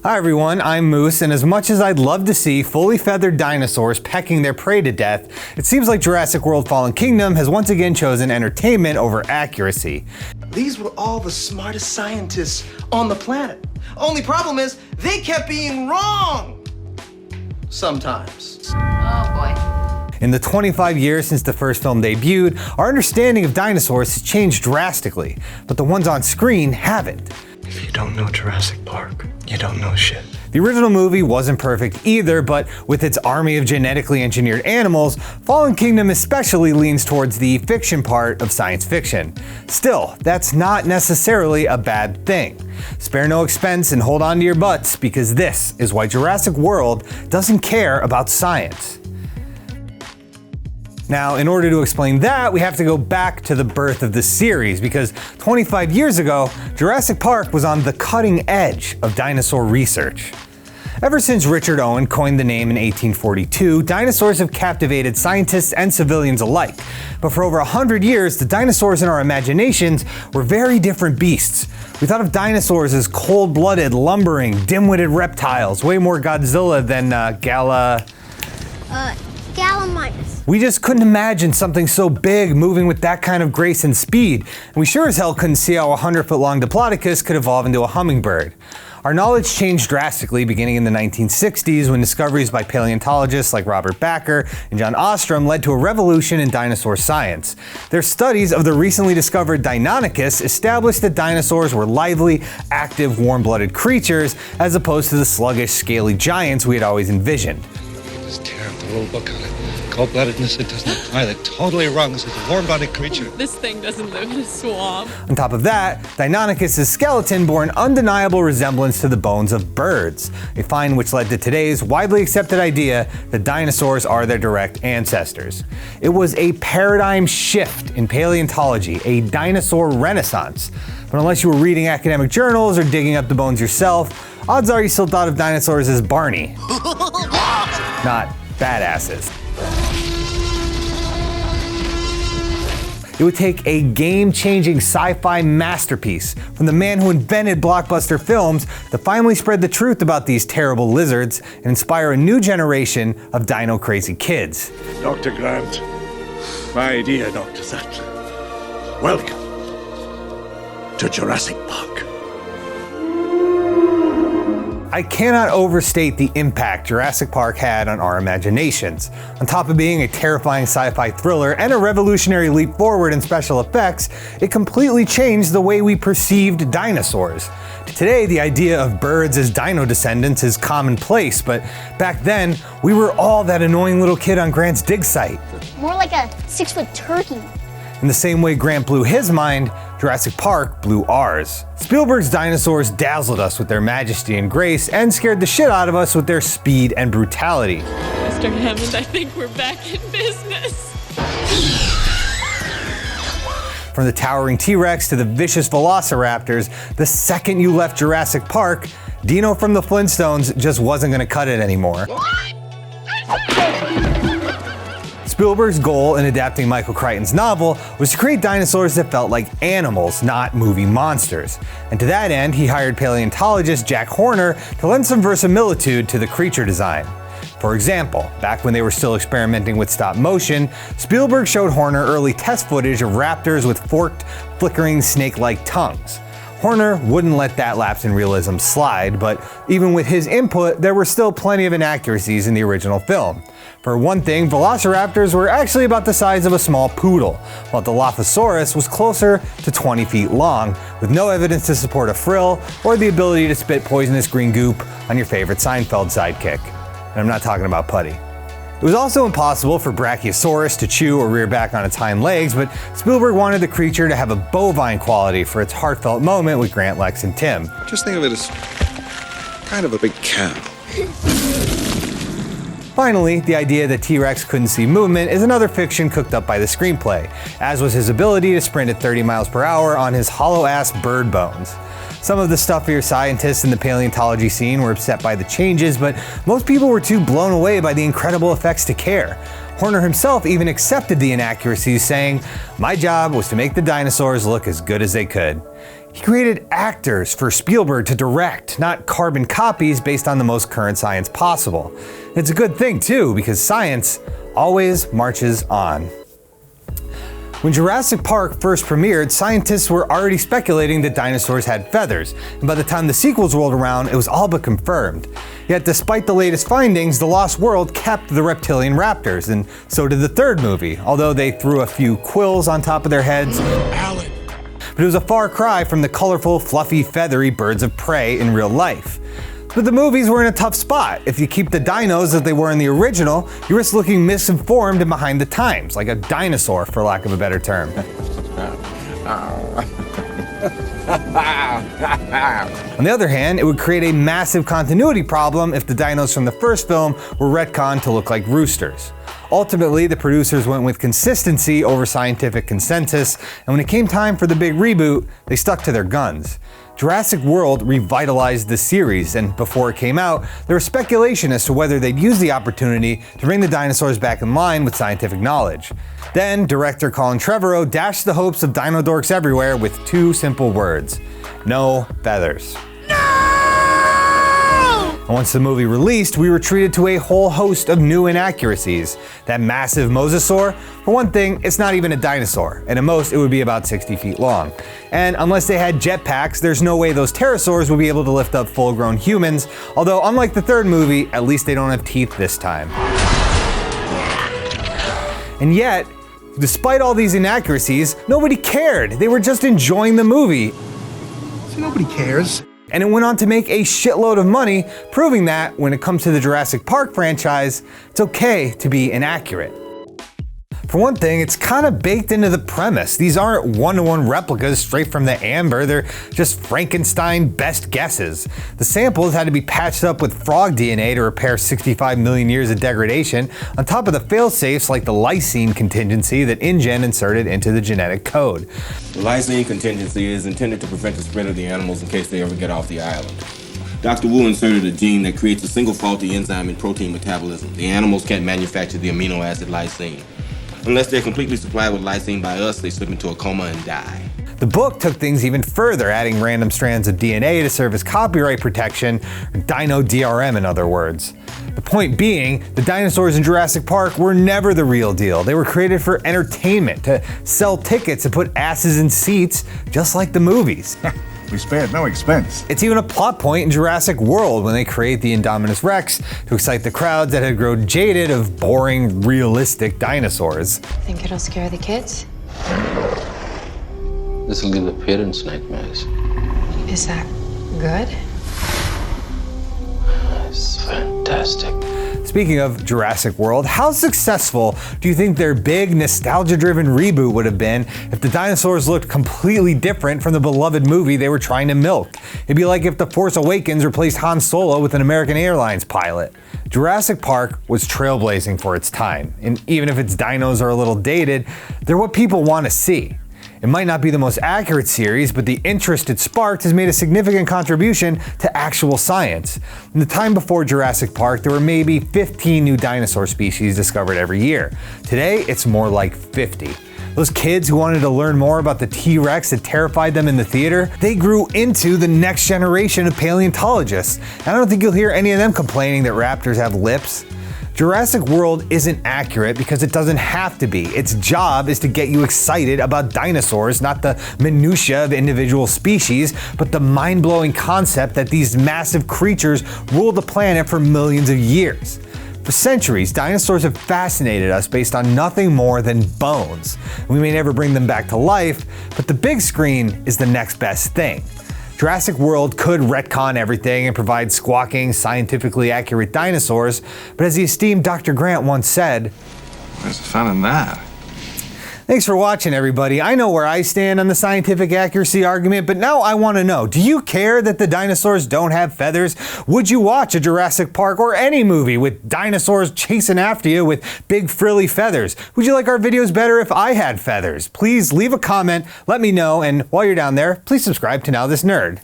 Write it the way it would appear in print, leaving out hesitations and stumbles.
Hi everyone, I'm Moose, and as much as I'd love to see fully feathered dinosaurs pecking their prey to death, it seems like Jurassic World Fallen Kingdom has once again chosen entertainment over accuracy. These were all the smartest scientists on the planet. Only problem is, they kept being wrong! Sometimes. Oh boy. In the 25 years since the first film debuted, our understanding of dinosaurs has changed drastically, but the ones on screen haven't. If you don't know Jurassic Park, you don't know shit. The original movie wasn't perfect either, but with its army of genetically engineered animals, Fallen Kingdom especially leans towards the fiction part of science fiction. Still, that's not necessarily a bad thing. Spare no expense and hold on to your butts, because this is why Jurassic World doesn't care about science. Now, in order to explain that, we have to go back to the birth of the series, because 25 years ago, Jurassic Park was on the cutting edge of dinosaur research. Ever since Richard Owen coined the name in 1842, dinosaurs have captivated scientists and civilians alike. But for over 100 years, the dinosaurs in our imaginations were very different beasts. We thought of dinosaurs as cold-blooded, lumbering, dim-witted reptiles, way more Godzilla than Gallimimus. We just couldn't imagine something so big moving with that kind of grace and speed, and we sure as hell couldn't see how a 100-foot-long Diplodocus could evolve into a hummingbird. Our knowledge changed drastically beginning in the 1960s when discoveries by paleontologists like Robert Bakker and John Ostrom led to a revolution in dinosaur science. Their studies of the recently discovered Deinonychus established that dinosaurs were lively, active, warm-blooded creatures as opposed to the sluggish, scaly giants we had always envisioned. Just tear up the rule book on it. Cold-bloodedness, it doesn't apply. They're totally wrong. This is a warm-blooded creature. This thing doesn't live in a swamp. On top of that, Deinonychus' skeleton bore an undeniable resemblance to the bones of birds, a find which led to today's widely accepted idea that dinosaurs are their direct ancestors. It was a paradigm shift in paleontology, a dinosaur renaissance. But unless you were reading academic journals or digging up the bones yourself, odds are you still thought of dinosaurs as Barney, not badasses. It would take a game-changing sci-fi masterpiece from the man who invented blockbuster films to finally spread the truth about these terrible lizards and inspire a new generation of dino-crazy kids. Dr. Grant, my dear Dr. Sattler, welcome to Jurassic Park. I cannot overstate the impact Jurassic Park had on our imaginations. On top of being a terrifying sci-fi thriller and a revolutionary leap forward in special effects, it completely changed the way we perceived dinosaurs. Today, the idea of birds as dino descendants is commonplace, but back then, we were all that annoying little kid on Grant's dig site. More like a 6-foot turkey. In the same way Grant blew his mind, Jurassic Park blew ours. Spielberg's dinosaurs dazzled us with their majesty and grace and scared the shit out of us with their speed and brutality. Mr. Hammond, I think we're back in business. From the towering T-Rex to the vicious velociraptors, the second you left Jurassic Park, Dino from the Flintstones just wasn't gonna cut it anymore. Spielberg's goal in adapting Michael Crichton's novel was to create dinosaurs that felt like animals, not movie monsters. And to that end, he hired paleontologist Jack Horner to lend some verisimilitude to the creature design. For example, back when they were still experimenting with stop motion, Spielberg showed Horner early test footage of raptors with forked, flickering snake-like tongues. Horner wouldn't let that lapse in realism slide, but even with his input, there were still plenty of inaccuracies in the original film. For one thing, velociraptors were actually about the size of a small poodle, while the Dilophosaurus was closer to 20 feet long, with no evidence to support a frill or the ability to spit poisonous green goop on your favorite Seinfeld sidekick. And I'm not talking about Putty. It was also impossible for Brachiosaurus to chew or rear back on its hind legs, but Spielberg wanted the creature to have a bovine quality for its heartfelt moment with Grant, Lex, and Tim. Just think of it as kind of a big cow. Finally, the idea that T-Rex couldn't see movement is another fiction cooked up by the screenplay, as was his ability to sprint at 30 miles per hour on his hollow-ass bird bones. Some of the stuffier scientists in the paleontology scene were upset by the changes, but most people were too blown away by the incredible effects to care. Horner himself even accepted the inaccuracies, saying, "My job was to make the dinosaurs look as good as they could." He created actors for Spielberg to direct, not carbon copies based on the most current science possible. It's a good thing too, because science always marches on. When Jurassic Park first premiered, scientists were already speculating that dinosaurs had feathers, and by the time the sequels rolled around, it was all but confirmed. Yet despite the latest findings, the Lost World kept the reptilian raptors, and so did the third movie, although they threw a few quills on top of their heads. Alan. But it was a far cry from the colorful, fluffy, feathery birds of prey in real life. But the movies were in a tough spot. If you keep the dinos as they were in the original, you risk looking misinformed and behind the times, like a dinosaur, for lack of a better term. On the other hand, it would create a massive continuity problem if the dinos from the first film were retconned to look like roosters. Ultimately, the producers went with consistency over scientific consensus, and when it came time for the big reboot, they stuck to their guns. Jurassic World revitalized the series, and before it came out, there was speculation as to whether they'd use the opportunity to bring the dinosaurs back in line with scientific knowledge. Then, director Colin Trevorrow dashed the hopes of dino dorks everywhere with two simple words: no feathers. And once the movie released, we were treated to a whole host of new inaccuracies. That massive mosasaur, for one thing, it's not even a dinosaur, and at most it would be about 60 feet long. And unless they had jetpacks, there's no way those pterosaurs would be able to lift up full-grown humans, although unlike the third movie, at least they don't have teeth this time. And yet, despite all these inaccuracies, nobody cared. They were just enjoying the movie. See, nobody cares. And it went on to make a shitload of money, proving that when it comes to the Jurassic Park franchise, it's okay to be inaccurate. For one thing, it's kind of baked into the premise. These aren't one-to-one replicas straight from the amber, they're just Frankenstein best guesses. The samples had to be patched up with frog DNA to repair 65 million years of degradation, on top of the fail-safes like the lysine contingency that InGen inserted into the genetic code. The lysine contingency is intended to prevent the spread of the animals in case they ever get off the island. Dr. Wu inserted a gene that creates a single faulty enzyme in protein metabolism. The animals can't manufacture the amino acid lysine. Unless they're completely supplied with lysine by us, they slip into a coma and die. The book took things even further, adding random strands of DNA to serve as copyright protection, or dino DRM in other words. The point being, the dinosaurs in Jurassic Park were never the real deal. They were created for entertainment, to sell tickets and put asses in seats, just like the movies. We spared no expense. It's even a plot point in Jurassic World when they create the Indominus Rex to excite the crowds that had grown jaded of boring, realistic dinosaurs. Think it'll scare the kids? This will give the parents nightmares. Is that good? It's fantastic. Speaking of Jurassic World, how successful do you think their big, nostalgia-driven reboot would have been if the dinosaurs looked completely different from the beloved movie they were trying to milk? It'd be like if The Force Awakens replaced Han Solo with an American Airlines pilot. Jurassic Park was trailblazing for its time, and even if its dinos are a little dated, they're what people want to see. It might not be the most accurate series, but the interest it sparked has made a significant contribution to actual science. In the time before Jurassic Park, there were maybe 15 new dinosaur species discovered every year. Today, it's more like 50. Those kids who wanted to learn more about the T-Rex that terrified them in the theater, they grew into the next generation of paleontologists. And I don't think you'll hear any of them complaining that raptors have lips. Jurassic World isn't accurate because it doesn't have to be. Its job is to get you excited about dinosaurs, not the minutiae of individual species, but the mind-blowing concept that these massive creatures ruled the planet for millions of years. For centuries, dinosaurs have fascinated us based on nothing more than bones. We may never bring them back to life, but the big screen is the next best thing. Jurassic World could retcon everything and provide squawking, scientifically accurate dinosaurs, but as the esteemed Dr. Grant once said, Where's the fun in that? Thanks for watching, everybody. I know where I stand on the scientific accuracy argument, but now I want to know, do you care that the dinosaurs don't have feathers? Would you watch a Jurassic Park or any movie with dinosaurs chasing after you with big frilly feathers? Would you like our videos better if I had feathers? Please leave a comment, let me know, and while you're down there, please subscribe to NowThis Nerd.